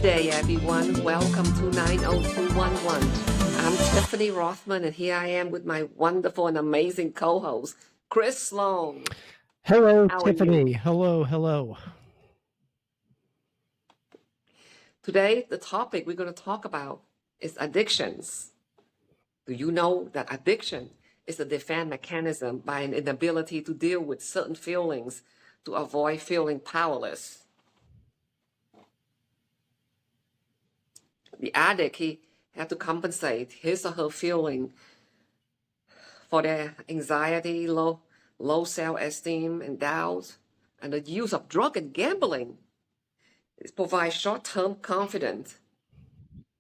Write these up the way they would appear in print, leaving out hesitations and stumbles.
day, everyone. Welcome to 90211. I'm Tiffany Rothman, and here I am with my wonderful and amazing co host, Chris Sloan. Hello, How are you? Tiffany. Hello, hello. Today, the topic we're going to talk about is addictions. Do you know that addiction is a defense mechanism by an inability to deal with certain feelings to avoid feeling powerless? The addict, he had to compensate his or her feeling for their anxiety, low self-esteem and doubt, and the use of drug and gambling. It provides short-term confidence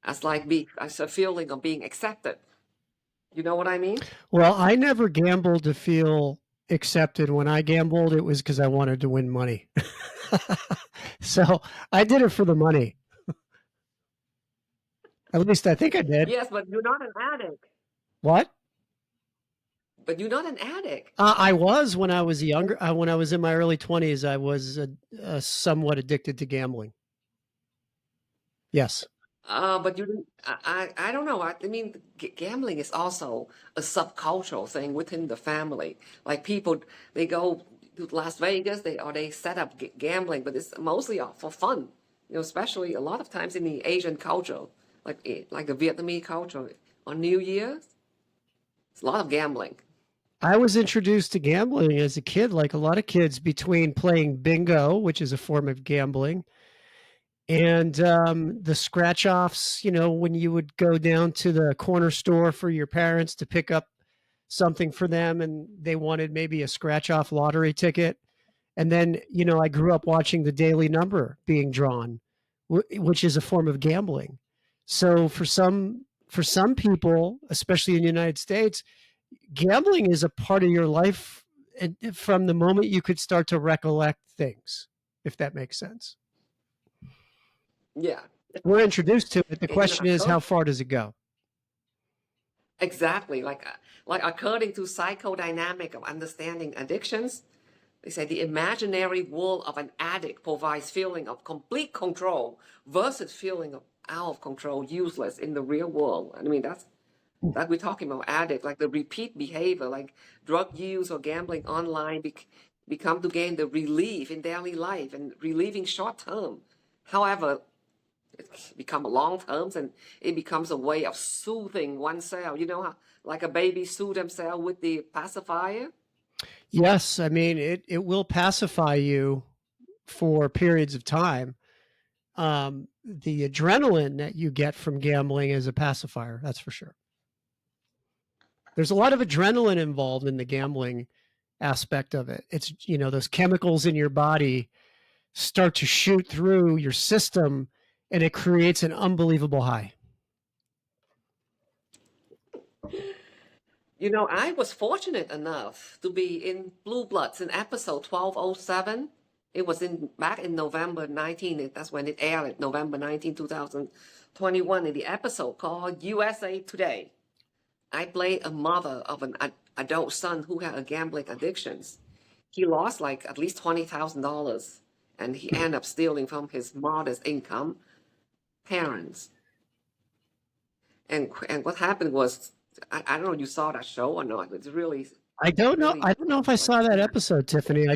as a feeling of being accepted. You know what I mean? Well, I never gambled to feel accepted. When I gambled, it was because I wanted to win money. So I did it for the money. At least I think I did. Yes, but you're not an addict. What? But you're not an addict. I was when I was younger. When I was in my early 20s, I was somewhat addicted to gambling. Yes. But you didn't. I don't know. I mean, gambling is also a subcultural thing within the family. Like people, they go to Las Vegas, they set up gambling, but it's mostly for fun. Especially a lot of times in the Asian culture, like the Vietnamese culture, on New Year's, it's a lot of gambling. I was introduced to gambling as a kid, like a lot of kids, between playing bingo, which is a form of gambling, and the scratch offs, when you would go down to the corner store for your parents to pick up something for them and they wanted maybe a scratch off lottery ticket. And then, I grew up watching the daily number being drawn, which is a form of gambling. So for some people, especially in the United States, gambling is a part of your life from the moment you could start to recollect things, if that makes sense. Yeah. We're introduced to it. The And question is, how far does it go? exactly, like according to psychodynamic of understanding addictions, they say the imaginary world of an addict provides feeling of complete control versus feeling of out of control, useless in the real world. I mean, that's that we're talking about addict, like the repeat behavior, like drug use or gambling online become to gain the relief in daily life and relieving short term. However, it become long terms and it becomes a way of soothing oneself. Like a baby soothe themselves with the pacifier. Yes, I mean it will pacify you for periods of time. The adrenaline that you get from gambling is a pacifier, that's for sure. There's a lot of adrenaline involved in the gambling aspect of it. It's those chemicals in your body start to shoot through your system and it creates an unbelievable high. I was fortunate enough to be in Blue Bloods in episode 1207. It was in back in November 19. That's when it aired, November 19, 2021, in the episode called USA Today. I played a mother of an adult son who had a gambling addictions. He lost like at least $20,000, and he ended up stealing from his modest income parents. And what happened was, I don't know, you saw that show or not? It's really, I don't know. really I don't know if I like saw that sad. episode, Tiffany. I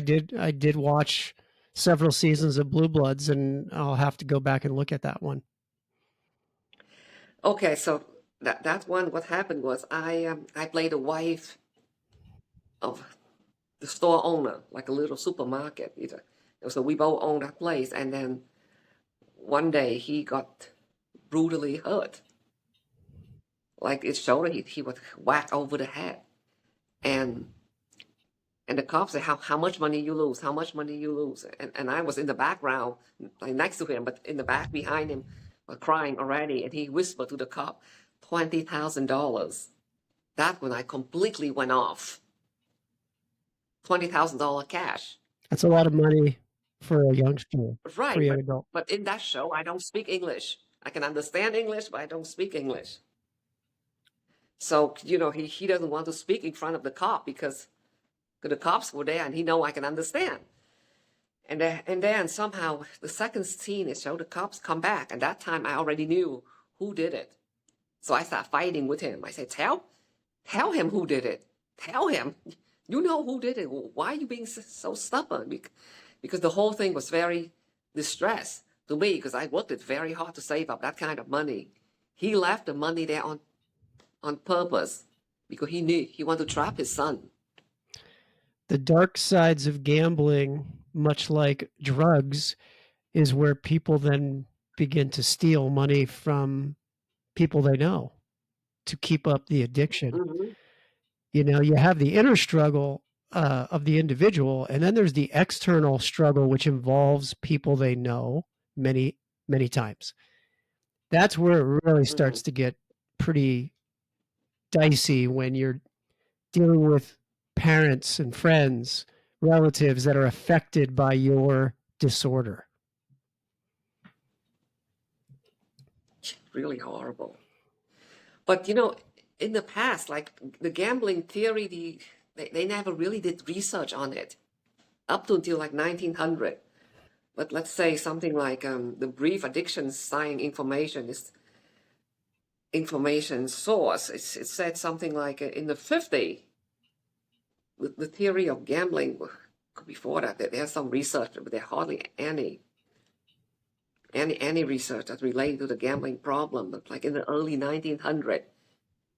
did watch several seasons of Blue Bloods, and I'll have to go back and look at that one. Okay, so that one, what happened was I played the wife of the store owner, like a little supermarket. So we both owned that place, and then one day he got brutally hurt. Like it showed he was whacked over the head, and and the cops said, how much money you lose? How much money you lose? And I was in the background, like next to him, but in the back behind him, crying already. And he whispered to the cop, $20,000. That when I completely went off. $20,000 cash. That's a lot of money for a youngster, for a Right, young but adult. but in that show, I don't speak English. I can understand English, but I don't speak English. So, he doesn't want to speak in front of the cop because the cops were there and he know I can understand. And then somehow the second scene it showed the cops come back, and that time I already knew who did it. So I started fighting with him. I said, tell him who did it. Tell him. You know who did it. Why are you being so stubborn? Because the whole thing was very distressed to me because I worked it very hard to save up that kind of money. He left the money there on purpose because he knew he wanted to trap his son. The dark sides of gambling, much like drugs, is where people then begin to steal money from people they know to keep up the addiction. Mm-hmm. You know, you have the inner struggle of the individual, and then there's the external struggle, which involves people they know many, many times. That's where it really starts to get pretty dicey when you're dealing with parents and friends, relatives that are affected by your disorder. Really horrible. But in the past, like the gambling theory, they never really did research on it up to until like 1900. But let's say something like the brief addiction sign information source. It said something like in the 50s, the theory of gambling. Before that, there's some research, but there hardly any research that related to the gambling problem. But like in the early 1900s,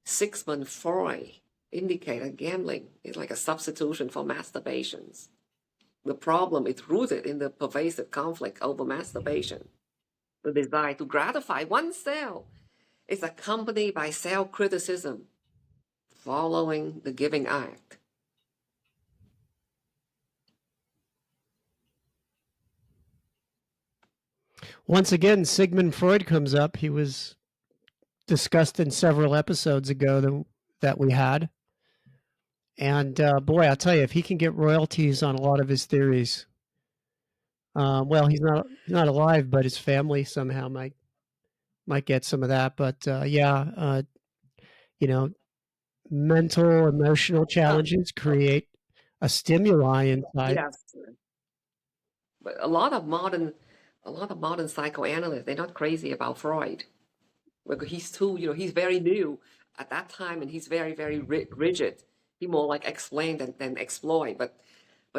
Sigmund Freud indicated gambling is like a substitution for masturbations. The problem is rooted in the pervasive conflict over masturbation. The desire to gratify oneself is accompanied by self-criticism following the giving act. Once again, Sigmund Freud comes up. He was discussed in several episodes ago that we had. And boy, I'll tell you, if he can get royalties on a lot of his theories, well, he's not alive, but his family somehow might get some of that. But mental, emotional challenges create a stimuli inside. Yes, but a lot of modern psychoanalysts, they're not crazy about Freud. Because he's he's very new at that time, and he's very, very rigid. He more like explain than exploit. But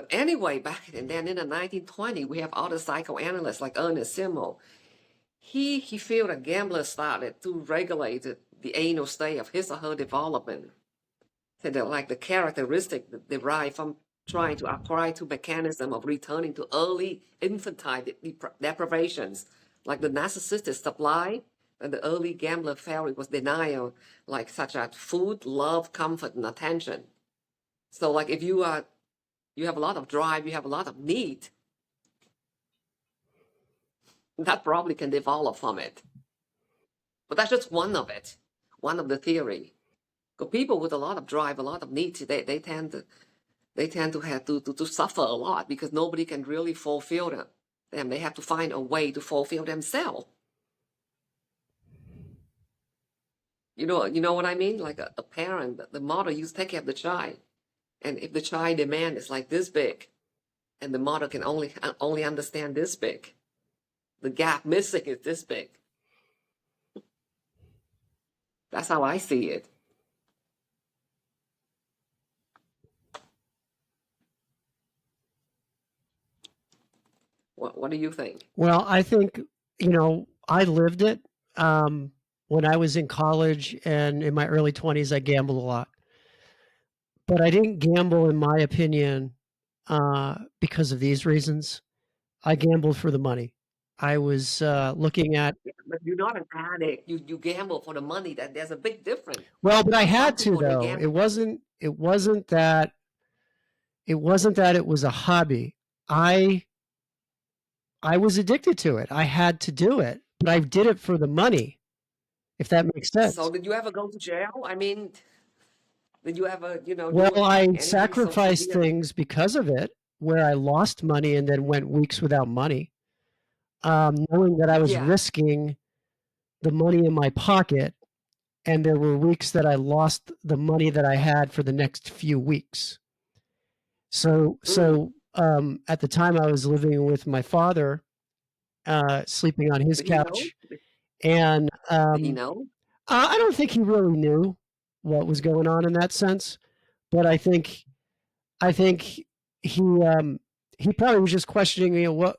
anyway, back and then in the 1920s, we have other psychoanalysts like Ernest Simmel. He felt that gamblers started to regulate the anal state of his or her development. So they're like the characteristic that derive from trying to apply to mechanism of returning to early infantile deprivations, like the narcissistic supply. And the early gambler felt it was denial, like such as food, love, comfort, and attention. So like if you have a lot of drive, you have a lot of need, that probably can develop from it. But that's just one of it, one of the theory. Because people with a lot of drive, a lot of need, they tend to have to suffer a lot because nobody can really fulfill them. They have to find a way to fulfill themselves. You know what I mean? Like a parent, the mother used to take care of the child. And if the child demand is like this big, and the mother can only understand this big, the gap missing is this big. That's how I see it. What do you think? Well, I think, I lived it. When I was in college and in my early 20s, I gambled a lot. But I didn't gamble, in my opinion, because of these reasons. I gambled for the money. I was looking at. But you're not an addict. You gamble for the money. There's a big difference. Well, but I Some had to people, they though. gamble. It wasn't that it was a hobby. I was addicted to it. I had to do it, but I did it for the money, if that makes sense. So did you ever go to jail? I mean, did you ever, do Well, I anything so sacrificed severe? things because of it, where I lost money and then went weeks without money, knowing that I was Yeah. risking the money in my pocket, and there were weeks that I lost the money that I had for the next few weeks. So at the time I was living with my father, sleeping on his Did he know? couch, and Did he know? I don't think he really knew what was going on in that sense, but I think he probably was just questioning, what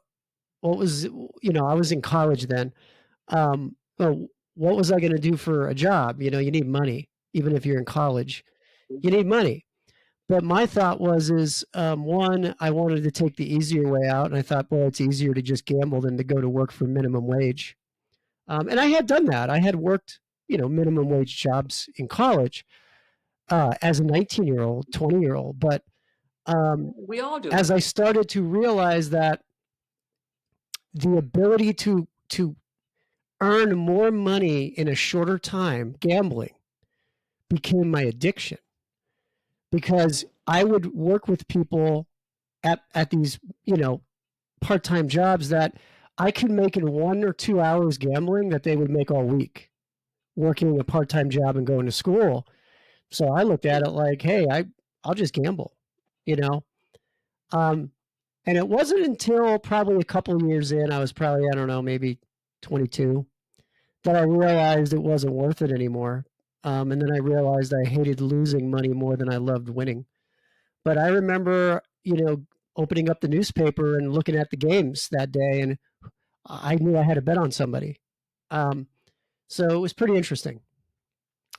was, I was in college then. Well, what was I going to do for a job? You need money, even if you're in college, you need money. But my thought is, one, I wanted to take the easier way out, and I thought, well, it's easier to just gamble than to go to work for minimum wage. And I had done that. I had worked, minimum wage jobs in college as a 19-year-old, 20-year-old. But We all do. as I started to realize that the ability to earn more money in a shorter time gambling became my addiction, because I would work with people at these, part-time jobs that I could make in 1 or 2 hours gambling that they would make all week working a part-time job and going to school. So I looked at it like, hey, I'll just gamble, you know. Um, and it wasn't until probably a couple of years in, I was probably, I don't know, maybe 22, that I realized it wasn't worth it anymore. And then I realized I hated losing money more than I loved winning. But I remember, opening up the newspaper and looking at the games that day, and I knew I had to bet on somebody. Um, so it was pretty interesting.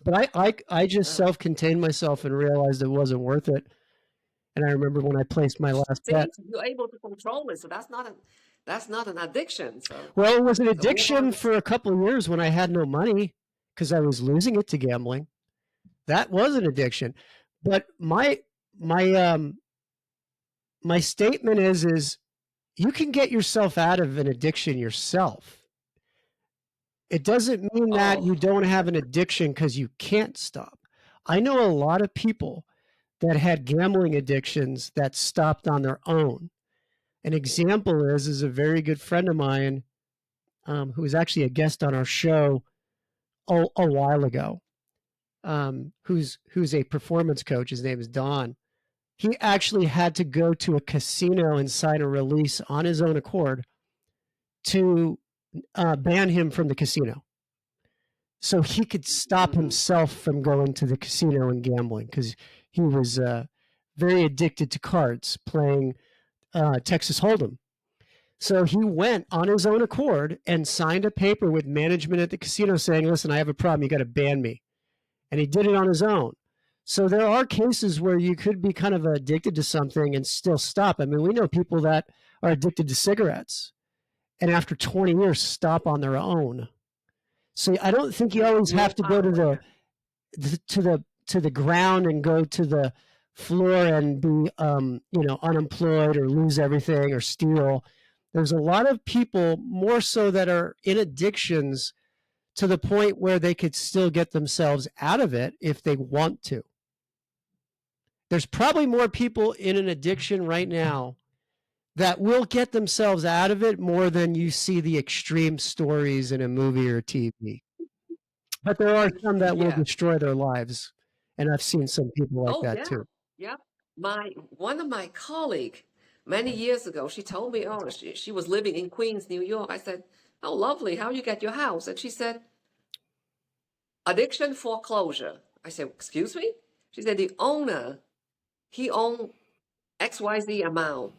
But I just Wow. self-contained myself and realized it wasn't worth it. And I remember when I placed my last bet. See, you're able to control it, so that's not an addiction. So Well, it was an so move on. addiction for a couple of years when I had no money because I was losing it to gambling. That was an addiction. But my my statement is you can get yourself out of an addiction yourself. It doesn't mean that you Oh, don't have an addiction because you can't stop. I know a lot of people that had gambling addictions that stopped on their own. An example is a very good friend of mine, who was actually a guest on our show a while ago, who's a performance coach. His name is Don. He actually had to go to a casino and sign a release on his own accord to ban him from the casino, so he could stop hmm himself from going to the casino and gambling, because he was very addicted to cards, playing Texas Hold'em. So he went on his own accord and signed a paper with management at the casino saying, listen, I have a problem. You got to ban me. And he did it on his own. So there are cases where you could be kind of addicted to something and still stop. I mean, we know people that are addicted to cigarettes and after 20 years stop on their own. So I don't think you always have to go to willpower. the ground and go to the floor and be unemployed or lose everything or steal. There's a lot of people more so that are in addictions to the point where they could still get themselves out of it if they want to. There's probably more people in an addiction right now that will get themselves out of it more than you see the extreme stories in a movie or TV. But there are some that will Yeah. destroy their lives, and I've seen some people like Oh, that yeah. too. Yeah. One of my colleague many years ago, she told me, oh, she was living in Queens, New York. I said, oh, lovely. How you get your house? And she said, addiction foreclosure. I said, excuse me? She said, the owner, he owned XYZ amount.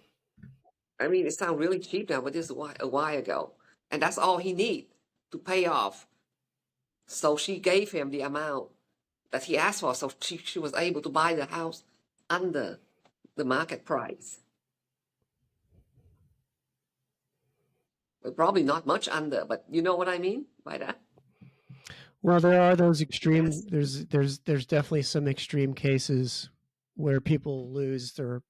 I mean, it sounds really cheap now, but this is a while ago. And that's all he need to pay off. So she gave him the amount that he asked for. So she was able to buy the house under the market price. But probably not much under, but you know what I mean by that? Well, there are those extreme. Yes. There's definitely some extreme cases where people lose their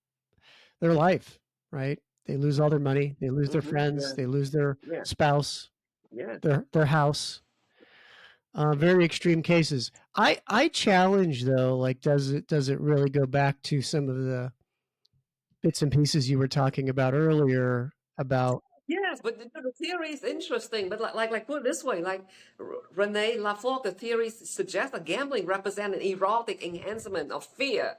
life, right? They lose all their money, they lose their friends, Yeah. they lose their Yeah. spouse, Yeah. their house. Very extreme cases. I challenge though, like does it really go back to some of the bits and pieces you were talking about earlier about. Yes, but the theory is interesting. But like put it this way, like Rene Lafort, the theory suggests that gambling represents an erotic enhancement of fear.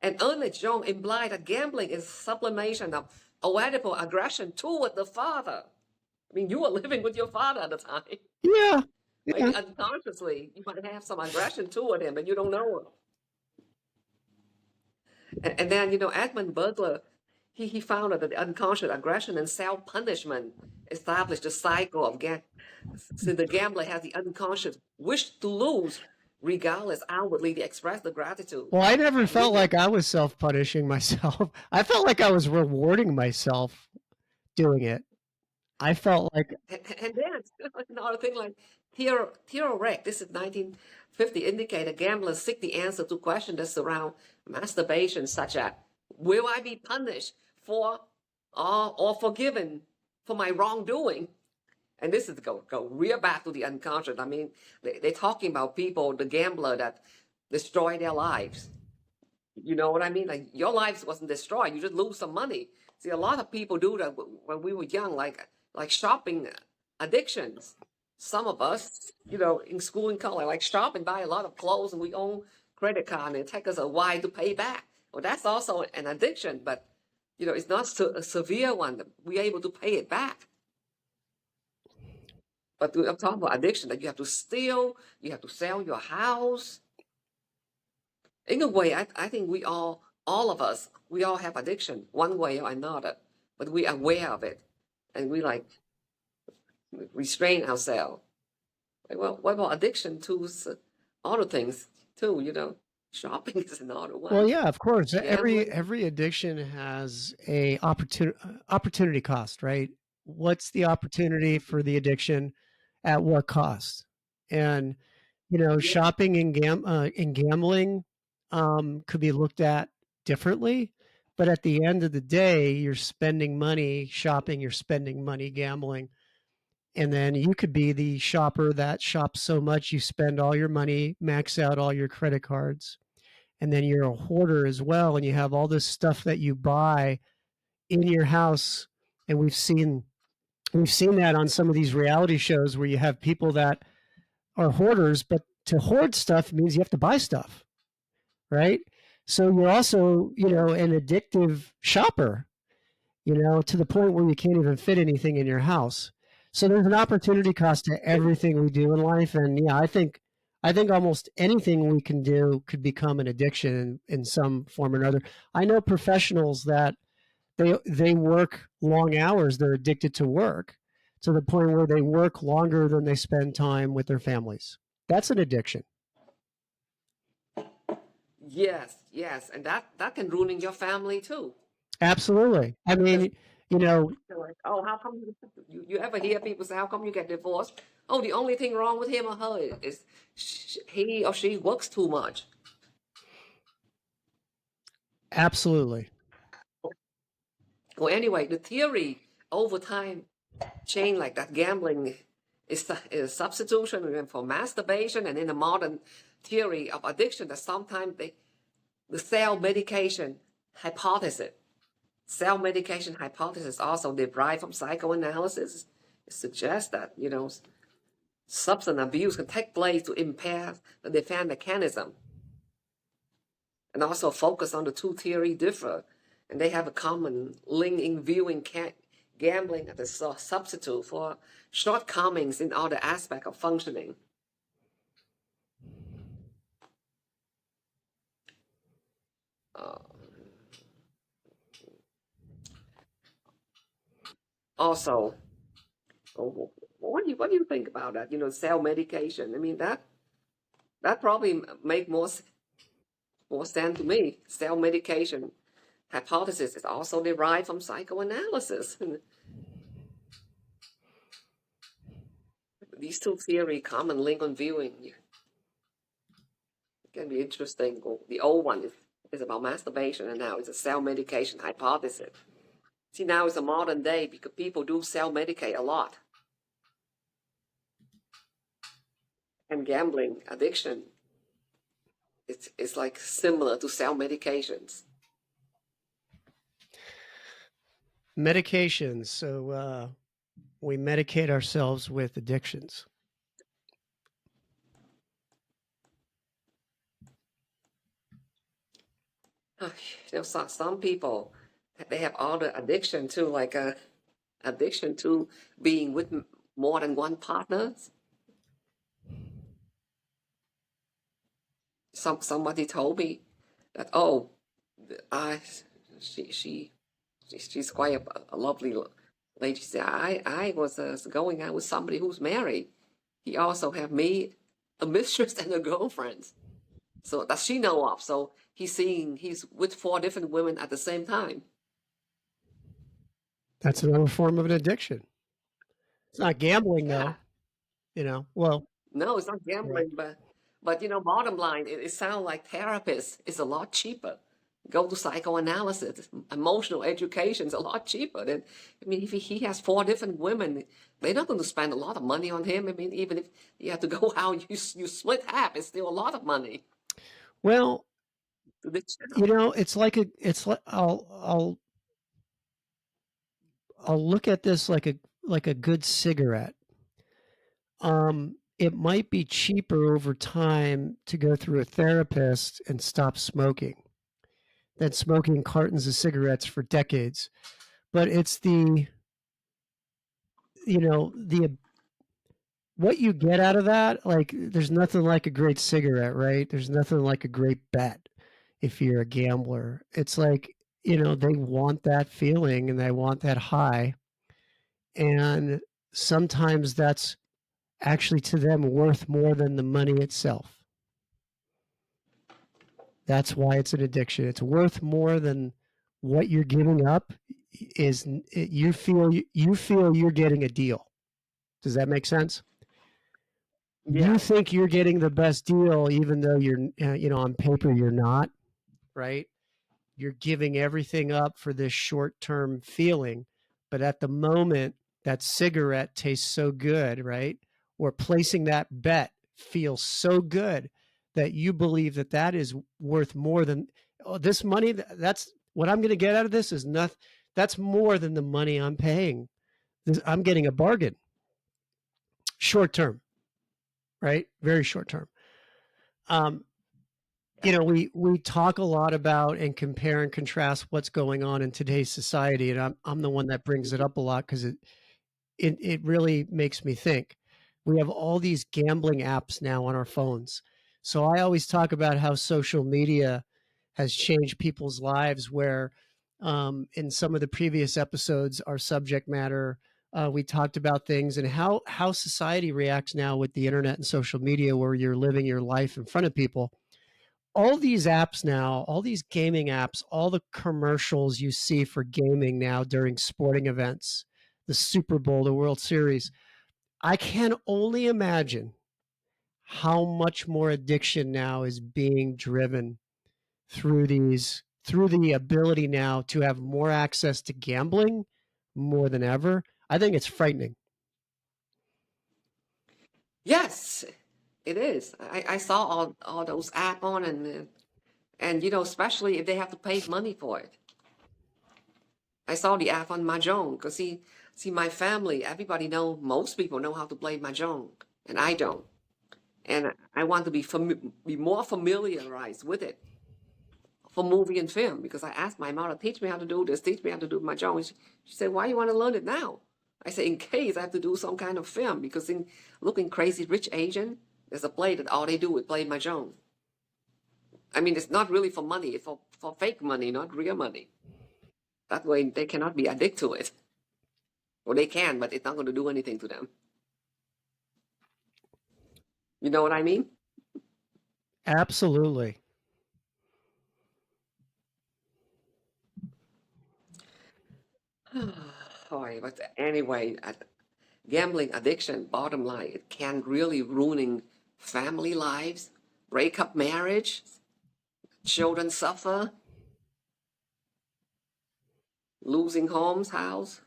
And Ernest Jones implied that gambling is sublimation of avoidable aggression toward the father. I mean, you were living with your father at the time. Yeah. Maybe Yeah. unconsciously, you might have some aggression toward him, and you don't know it. And then, Edmund Burglar, he found that the unconscious aggression and self-punishment established a cycle of so the gambler has the unconscious wish to lose, regardless outwardly they express the gratitude. Well, I never And we felt know, like I was self-punishing myself. I felt like I was rewarding myself doing it. I felt like, and then another thing like Theodore Reck, this is 1950, indicated gamblers seek the answer to questions that surround masturbation, such as, will I be punished for or forgiven for my wrongdoing? And this is go real back to the unconscious. I mean, they're talking about people, the gambler that destroy their lives. You know what I mean? Like your lives wasn't destroyed. You just lose some money. See, a lot of people do that when we were young, like shopping addictions. Some of us, in school and college, like shop and buy a lot of clothes, and we own credit card, and it takes us a while to pay back. Well, that's also an addiction, but it's not a severe one. We're able to pay it back. But I'm talking about addiction that you have to steal, you have to sell your house. In a way, I think all of us, we all have addiction one way or another, but we are aware of it, and we like restrain ourselves. Like, well, what about addiction to other things too? Shopping is another well, one. yeah, of course. Every Gambling. every addiction has a opportunity cost, right? What's the opportunity for the addiction at what cost? And Yeah. shopping and gambling could be looked at differently, but at the end of the day, you're spending money shopping, you're spending money gambling, and then you could be the shopper that shops so much you spend all your money, max out all your credit cards, and then you're a hoarder as well, and you have all this stuff that you buy in your house, and we've seen that on some of these reality shows where you have people that are hoarders, but to hoard stuff means you have to buy stuff, right? So you're also, an addictive shopper, to the point where you can't even fit anything in your house. So there's an opportunity cost to everything we do in life, and yeah, I think almost anything we can do could become an addiction in some form or another. I know professionals that they work long hours. They're addicted to work to the point where they work longer than they spend time with their families. That's an addiction. Yes, yes, and that can ruin your family too. Absolutely. I Because mean, you know, they're like, oh, how come you ever hear people say, how come you get divorced? Oh, the only thing wrong with him or her is he or she works too much. absolutely. Well, anyway, the theory over time changed like that. Gambling is substitution for masturbation, and in the modern theory of addiction, that sometimes the self-medication hypothesis. Self-medication hypothesis also derived from psychoanalysis. It suggests that, substance abuse can take place to impair the defense mechanism. And also focus on the two theory differ. And they have a common link in viewing gambling as a substitute for shortcomings in other aspects of functioning. Uh, Also, what do you think about that? Self medication. I mean that probably make more sense to me. Self medication hypothesis is also derived from psychoanalysis. And these two theory common link on viewing. It can be interesting. The old one is about masturbation, and now it's a self medication hypothesis. See, now it's a modern day because people do self medicate a lot. And gambling addiction it's like similar to self medications. Medications. So we medicate ourselves with addictions. some people, they have all the addiction to like a addiction to being with more than one partner. Somebody told me that, oh, I she she she's quite a lovely lady. She said, I was going out with somebody who's married. He also have me a mistress and a girlfriend. So that she know of. So he's with 4 different women at the same time. That's another form of an addiction. It's not gambling Yeah. though, Well, No, it's not right. gambling, but bottom line, it sounds like therapist is a lot cheaper. Go to psychoanalysis, emotional education is a lot cheaper than. I mean, if he has 4 different women, they're not going to spend a lot of money on him. I mean, even if you have to go out, you split half, it's still a lot of money Well, to the child. it's like I'll look at this like a good cigarette. It might be cheaper over time to go through a therapist and stop smoking than smoking cartons of cigarettes for decades. But it's the what you get out of that, like there's nothing like a great cigarette, right? There's nothing like a great bet if you're a gambler. It's like, they want that feeling and they want that high. And sometimes that's actually to them worth more than the money itself. That's why it's an addiction. It's worth more than what you're giving up you feel you're getting a deal. Does that make sense? You Yeah. think you're getting the best deal even though you're on paper you're not, right? You're giving everything up for this short-term feeling, but at the moment that cigarette tastes so good, right? Or placing that bet feels so good that you believe that that is worth more than this money. That's what I'm going to get out of this is nothing. That's more than the money I'm paying. I'm getting a bargain. Short term, right? Very short term. Um, we talk a lot about and compare and contrast what's going on in today's society, and I'm the one that brings it up a lot because it really makes me think. We have all these gambling apps now on our phones, so I always talk about how social media has changed people's lives. Where in some of the previous episodes, our subject matter. We talked about things and how society reacts now with the internet and social media, where you're living your life in front of people. All these apps now, all these gaming apps, all the commercials you see for gaming now during sporting events, the Super Bowl, the World Series, I can only imagine how much more addiction now is being driven through the ability now to have more access to gambling more than ever. I think it's frightening. Yes, it is. I saw all those app on and especially if they have to pay money for it. I saw the app on Mahjong because see my family, everybody know, most people know how to play Mahjong and I don't. And I want to be more familiarized with it for movie and film because I asked my mother, teach me how to do this, teach me how to do Mahjong. And she said, why you want to learn it now? I said, in case I have to do some kind of film because in looking Crazy Rich Asian, there's a play that all they do is play Mahjong. I mean, it's not really for money, it's for fake money, not real money. That way they cannot be addicted to it. Or they can, but it's not going to do anything to them. You know what I mean? Absolutely. Sorry, but anyway, gambling addiction, bottom line, it can really ruining family lives, break up marriage, children suffer, losing homes, house.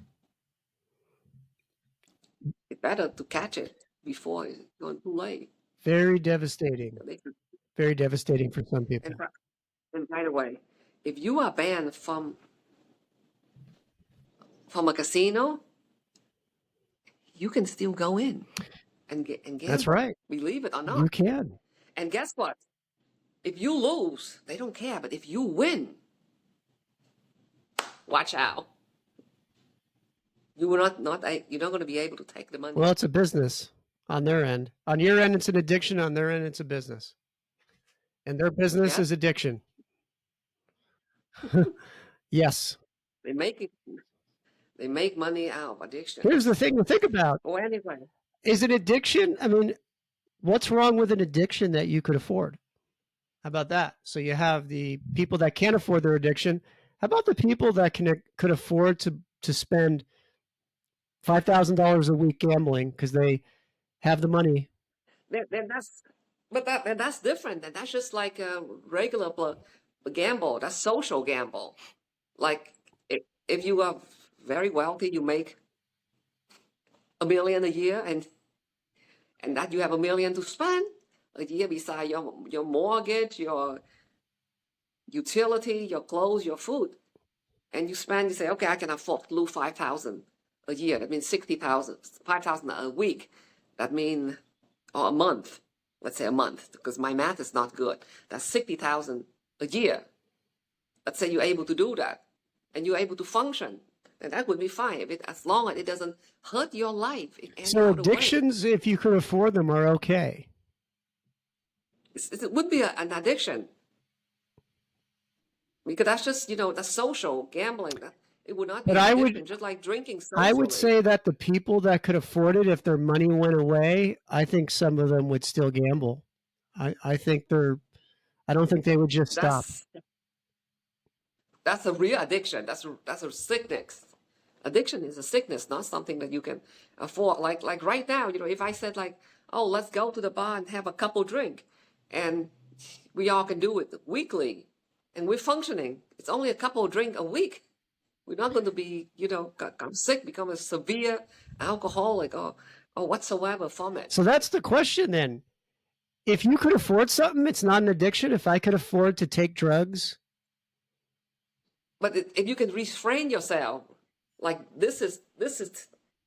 It's better to catch it before it's gone too late. Very devastating. They could- Very devastating for some And, people. by- and by the way, if you are banned from a casino, you can still go in and That's gamble, right. believe it or You not. can. And guess what? If you lose, they don't care. But if you win, Watch out. You're not going to be able to take the money. Well, it's a business on their end. On your end, it's an addiction. On their end, it's a business. And their business Yeah. is addiction. Yes. They make money out of addiction. Here's the thing to think about. Well, anyway, Is it addiction? I mean, what's wrong with an addiction that you could afford? How about that? So you have the people that can't afford their addiction. How about the people that could afford to spend $5,000 a week gambling because they have the money? then that's different. And that's just like a regular gamble. That's social gamble. Like if you are very wealthy, you make $1 million a year, and that you have $1 million to spend a year beside your mortgage, your utility, your clothes, your food, and you say, okay, I can afford to lose 5,000 a year. That means 60,000, 5,000 a week. That means or a month. Let's say a month, because my math is not good. That's 60,000 a year. Let's say you're able to do that, and you're able to function, and that would be fine as long as it doesn't hurt your life in any So other way. addictions, if you could afford them, are okay. It would be an addiction, because that's just that's social gambling. It would not be But an I addiction, would just like drinking socially. I would say that the people that could afford it, if their money went away, I think some of them would still gamble. I think I don't think they would just stop. That's a real addiction. That's a sickness. Addiction is a sickness, not something that you can afford. Like right now, if I said like, oh, let's go to the bar and have a couple drink, and we all can do it weekly, and we're functioning. It's only a couple of drink a week. We're not going to be, become sick, become a severe alcoholic or whatsoever from it. So that's the question then. If you could afford something, it's not an addiction. If I could afford to take drugs. But if you can refrain yourself, like this is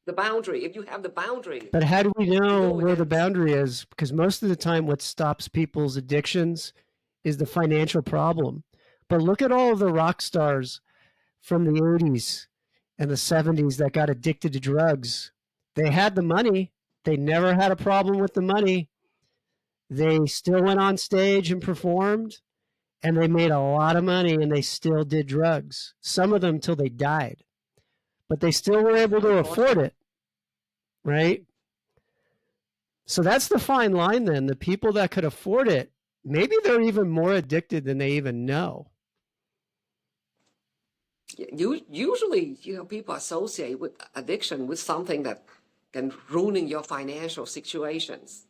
the boundary. If you have the boundary. But how do we know where the boundary is? Because most of the time what stops people's addictions is the financial problem. But look at all of the rock stars from the 80s and the 70s that got addicted to drugs. They had the money. They never had a problem with the money. They still went on stage and performed, and they made a lot of money, and they still did drugs. Some of them till they died. But they still were able to afford it, right? So that's the fine line then. The people that could afford it, maybe they're even more addicted than they even know. Usually, people associate with addiction with something that can ruin your financial situations.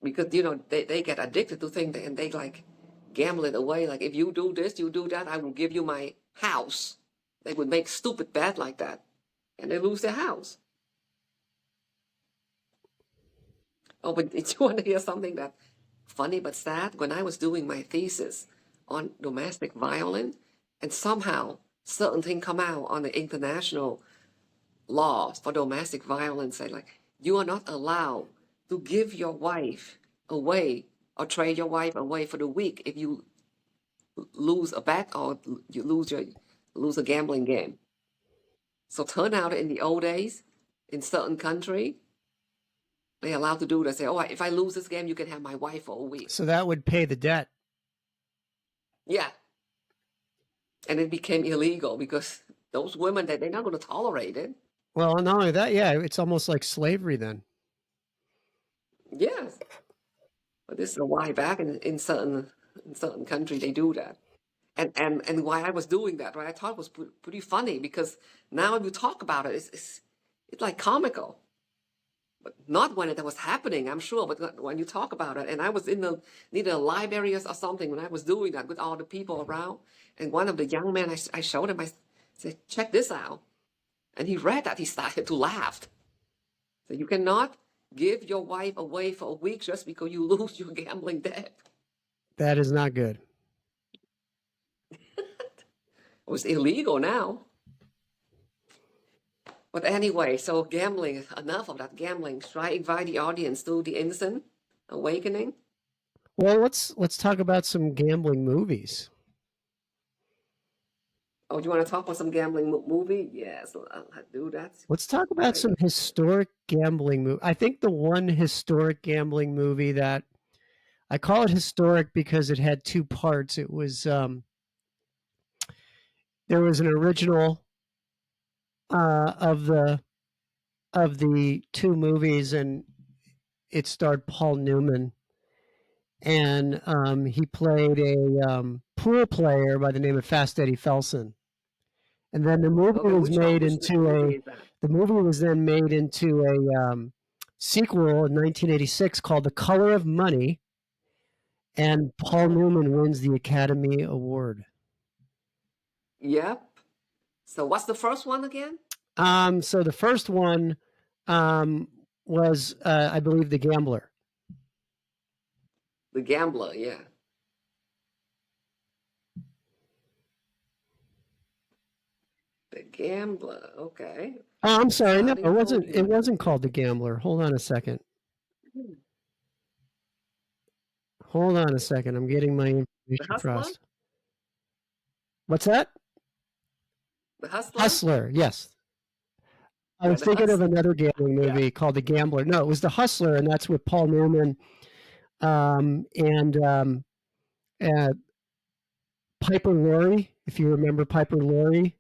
Because, they get addicted to things and they like gamble it away. Like, if you do this, you do that, I will give you my house. They would make stupid bet like that, and they lose their house. Oh, but did you want to hear something that funny but sad? When I was doing my thesis on domestic violence, and somehow certain things come out on the international laws for domestic violence, say like, you are not allowed to give your wife away or trade your wife away for the week if you lose a bet or you lose a gambling game. So turn out in the old days, in certain country, they're allowed to do that. Say, oh, if I lose this game, you can have my wife for a week. So that would pay the debt. Yeah. And it became illegal because those women, they're not going to tolerate it. Well, not only that, yeah, it's almost like slavery then. Yes. But this is a while back in certain countries, they do that. And why I was doing that, right? I thought it was pretty funny because now if you talk about it, it's like comical. But not when it was happening, I'm sure, but when you talk about it. And I was in neither a library or something when I was doing that with all the people around. And one of the young men, I showed him, I said, check this out. And he read that, he started to laugh. So you cannot give your wife away for a week just because you lose your gambling debt. That is not good. It was illegal now. But anyway, so gambling, enough of that gambling. Should I invite the audience to the Instant Awakening? Well, let's talk about some gambling movies. Oh, you want to talk about some gambling movie? Yes, I do that. Let's talk about Right. some historic gambling movie. I think the one historic gambling movie that I call it historic because it had two parts. It was there was an original of the two movies, and it starred Paul Newman, and he played a pool player by the name of Fast Eddie Felson. And then the movie Okay, was which one? made Which into movie a is that? the movie was then made into a sequel in 1986 called The Color of Money, and Paul Newman wins the Academy Award. Yep. So what's the first one again? So the first one was, I believe, The Gambler. The Gambler. Yeah. The Gambler. Okay. Oh, I'm sorry. No, Starting Paul it Newman. wasn't called The Gambler. Hold on a second. Hold on a second. I'm getting my The information Hustler. crossed. What's that? The Hustler. Hustler. Yes. I Yeah, was the thinking of Hustler. another gambling Yeah. movie called The Gambler. No, it was The Hustler, and that's with Paul Newman and uh, Piper Laurie, if you remember Piper Laurie.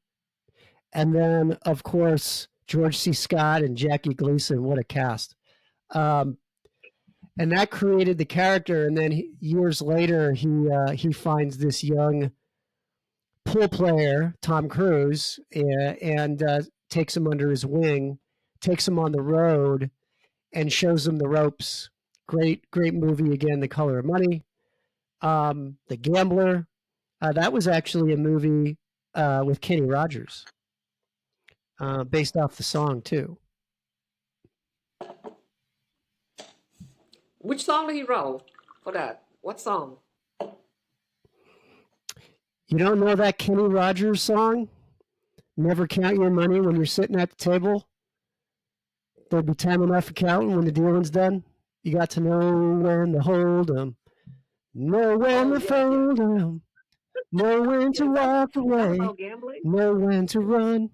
And then, of course, George C. Scott and Jackie Gleason. What a cast. Um, and that created the character. And then years later, he finds this young pool player, Tom Cruise, and takes him under his wing, takes him on the road, and shows him the ropes. Great movie again, The Color of Money. The Gambler. That was actually a movie with Kenny Rogers, based off the song too. Which song did he wrote for that? What song? You don't know that Kenny Rogers song? Never count your money when you're sitting at the table. There'll be time enough for counting when the dealing's done. You got to know when to hold 'em, know when Oh to yeah, yeah, fold 'em, know when yeah. to walk Is that away, about gambling? know when to run.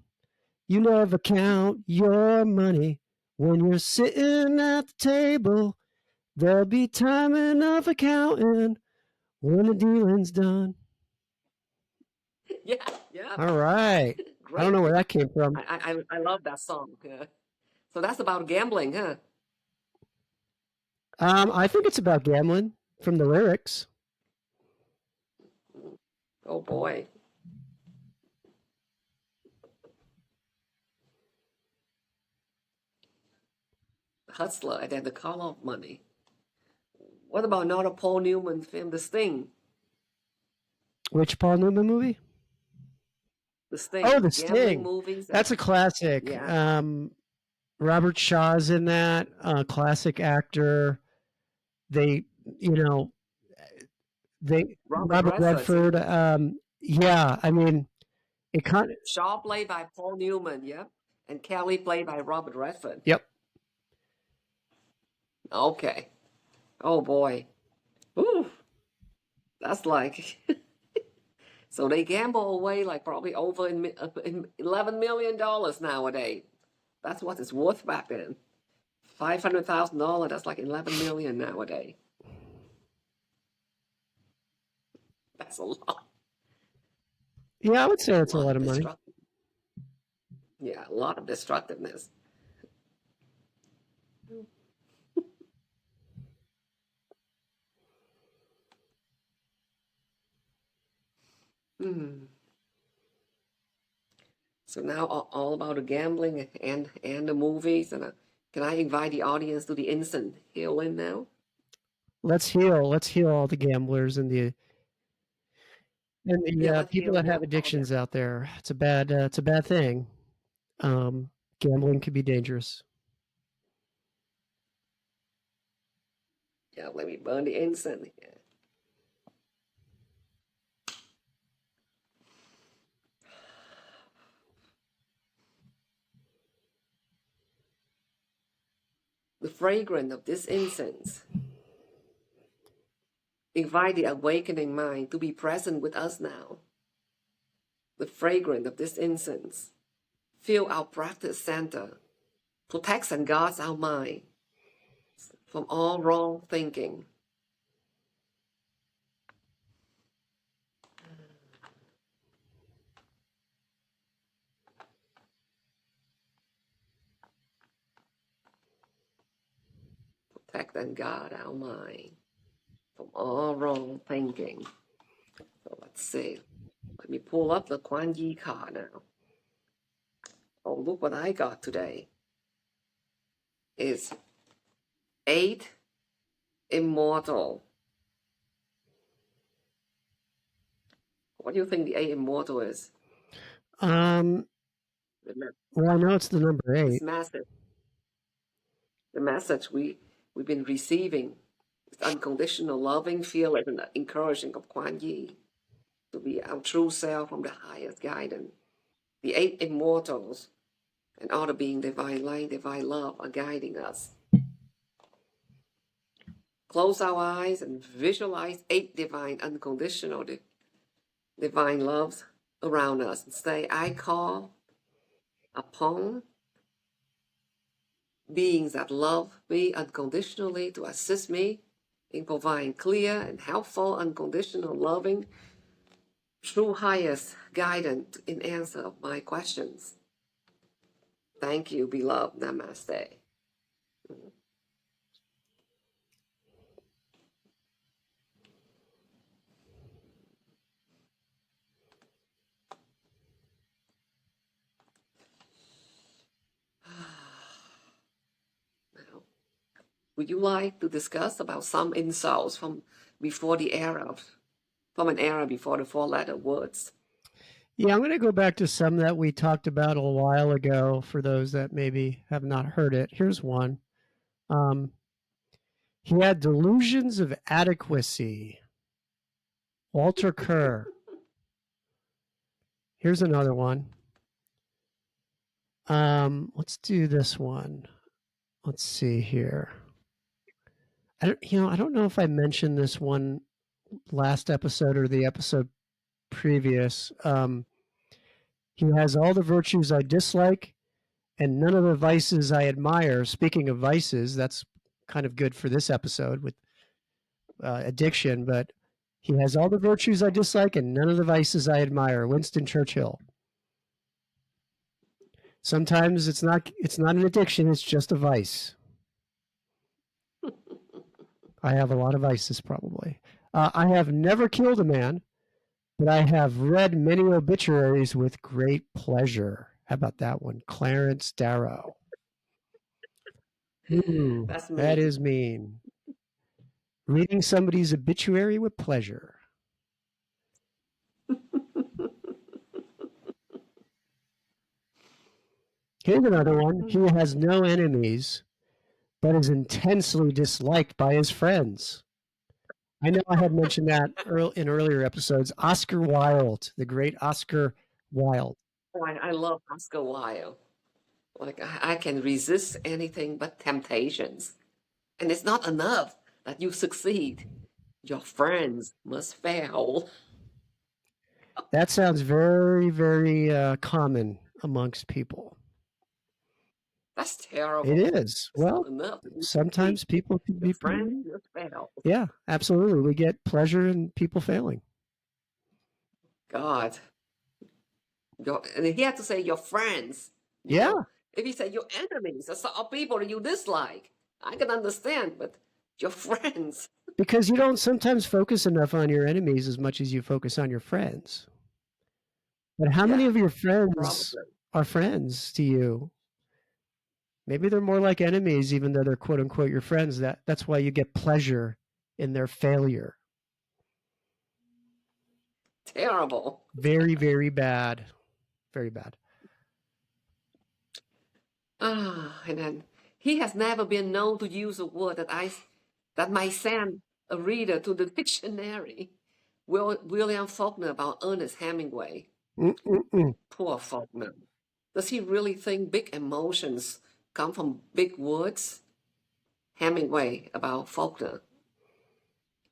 You never count your money when you're sitting at the table. There'll be time enough for counting when the dealing's done. Yeah, yeah. All right. I don't Great. know where that came from. I love that song. Yeah. So that's about gambling, huh? I think it's about gambling from the lyrics. Oh boy. Hustler and then The Color of Money. What about another Paul Newman film, The Sting? Which Paul Newman movie? The Oh, Sting. The Gambling Sting. movies. That's a classic. Yeah. Robert Shaw's in that. Classic actor. They, you know, they Robert Robert Redford. Redford. Yeah, I mean, it kind of. Shaw played by Paul Newman, yep. And Kelly played by Robert Redford. Yep. Okay. Oh boy. Ooh. That's like so they gamble away like probably over in $11 million nowadays. That's what it's worth back then. $500,000. That's like 11 million nowadays. That's a lot. Yeah, I would say A that's a lot lot of of money. destructive. Yeah, a lot of destructiveness. Hmm. So now all about the gambling and the movies. And can I invite the audience to the instant healing now? Let's heal. Let's heal all the gamblers and Yeah, the let's people heal that have now. All addictions out there. It's a bad thing. Gambling can be dangerous. Yeah, let me burn the incense. Yeah. The fragrance of this incense invite the awakening mind to be present with us now. the fragrance of this incense fill our practice center, protects and guards our mind from all wrong thinking. Protect and guard our mind from all wrong thinking. So let's see. Let me pull up the Kuan Yi card now. Oh, look what I got today. It's 8 immortal. What do you think the 8 immortal is? Well, I know it's the number 8. This message. The message we've been receiving is unconditional loving, fearless, and encouraging of Kuan Yi to be our true self from the highest guidance. The 8 immortals and all the being divine light, divine love are guiding us. Close our eyes and visualize 8 divine, unconditional, divine loves around us and say, I call upon beings that love me unconditionally to assist me in providing clear and helpful, unconditional, loving, true highest guidance in answer of my questions. Thank you, beloved. Namaste. Now, would you like to discuss about some insults from before the era from an era before the 4-letter words? Yeah, I'm going to go back to some that we talked about a while ago for those that maybe have not heard it. Here's one. He had delusions of adequacy. Walter Kerr. Here's another one. Let's do this one. Let's see here. I don't know if I mentioned this one last episode or the episode previous. He has all the virtues I dislike and none of the vices I admire. Speaking of vices, that's kind of good for this episode with addiction, but he has all the virtues I dislike and none of the vices I admire. Winston Churchill. Sometimes it's not an addiction, it's just a vice. I have a lot of vices probably. I have never killed a man, but I have read many obituaries with great pleasure. How about that one? Clarence Darrow. Ooh, That's me. that is mean. Reading somebody's obituary with pleasure. Here's another one. He has no enemies, but is intensely disliked by his friends. I know I had mentioned that in earlier episodes. Oscar Wilde, the great Oscar Wilde. Oh, I love Oscar Wilde. Like, I can resist anything but temptations. And it's not enough that you succeed. Your friends must fail. That sounds very, very common amongst people. That's terrible. It is. It's Well, not enough that you sometimes succeed. people can be Your pretty. friends must fail. Yeah, absolutely. We get pleasure in people failing. God. And he had to say your friends. You Yeah. know? If he said your enemies or people that you dislike, I can understand, but your friends. Because you don't sometimes focus enough on your enemies as much as you focus on your friends. But how many Yeah, of your friends probably. are friends to you? Maybe they're more like enemies, even though they're quote unquote your friends. That's why you get pleasure in their failure. Terrible. Very, very bad. Very bad. And then he has never been known to use a word that might send a reader to the dictionary. William Faulkner about Ernest Hemingway. Mm-mm-mm. Poor Faulkner. Does he really think big emotions come from big words? Hemingway about Faulkner.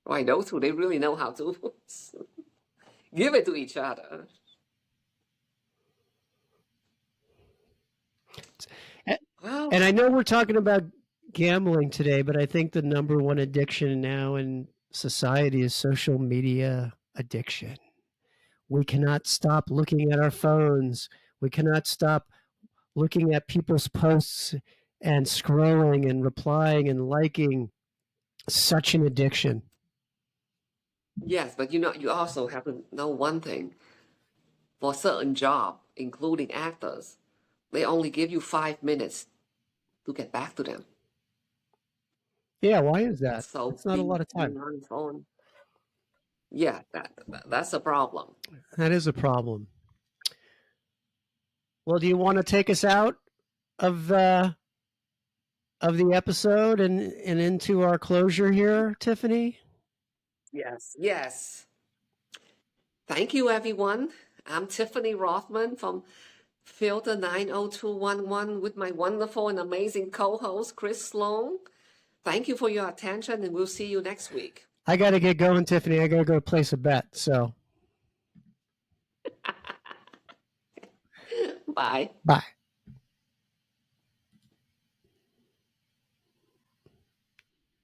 Why, those two, they really know how to give it to each other. Well, And I know we're talking about gambling today, but I think the number one addiction now in society is social media addiction. We cannot stop looking at our phones. We cannot stop looking at people's posts and scrolling and replying and liking. Such an addiction. yes, but you know, you also have to know one thing. For certain job, including actors, they only give you 5 minutes to get back to them. Yeah, why is that? So That's not a lot of being time. on the phone, yeah, that's a problem. That is a problem. Well, do you want to take us out of the episode and into our closure here, Tiffany? Yes. Yes. Thank you, everyone. I'm Tiffany Rothman from Filter 90211 with my wonderful and amazing co-host, Chris Sloan. Thank you for your attention, and we'll see you next week. I got to get going, Tiffany. I got to go place a bet. So Bye. bye.